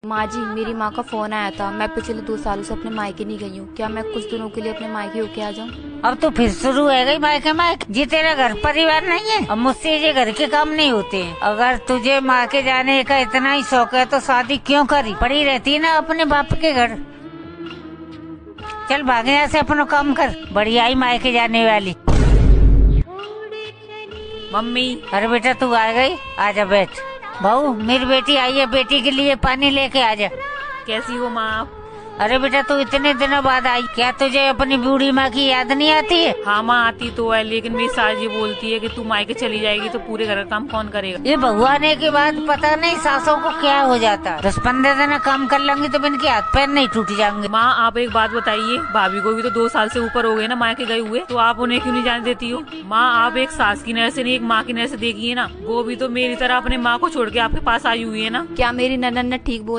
माँ जी, मेरी माँ का फोन आया था। मैं पिछले 2 सालों से अपने मायके नहीं गई हूँ। क्या मैं कुछ दिनों के लिए अपने मायके होके आ जाऊँ? अब तो फिर शुरू है गई मायके मायके। जी तेरा घर परिवार नहीं है? अब मुझसे ये घर के काम नहीं होते हैं। अगर तुझे मायके जाने का इतना ही शौक है तो शादी क्यों करी? पड़ी रहती है ना अपने बाप के घर। चल भागे यहाँ से, अपना काम कर। बढ़िया ही मायके जाने वाली। मम्मी। अरे बेटा तू आ गई, आजा बैठ। बहू मेरी बेटी आई है, बेटी के लिए पानी लेके आजा। कैसी हो माँ आप? अरे बेटा तू इतने दिनों बाद आई, क्या तुझे अपनी बूढ़ी माँ की याद नहीं आती है? हाँ माँ आती तो है, लेकिन मेरी सास जी बोलती है कि तू मायके चली जाएगी तो पूरे घर का काम कौन करेगा। ये बहू आने के बाद पता नहीं सासों को क्या हो जाता है। 10-15 दिन काम कर लेंगी तो इनके हाथ पैर नहीं टूट जाएंगे। माँ आप एक बात बताइए, भाभी को भी तो 2 साल से ऊपर हो गए ना मायके गए हुए, तो आप उन्हें क्यों नहीं जाने देती हो? माँ आप एक सास की नजर से नहीं, एक माँ की नजर से देखिए ना, वो भी तो मेरी तरह अपने माँ को छोड़ के आपके पास आई हुई है ना। क्या मेरी ननद ने ठीक बोला?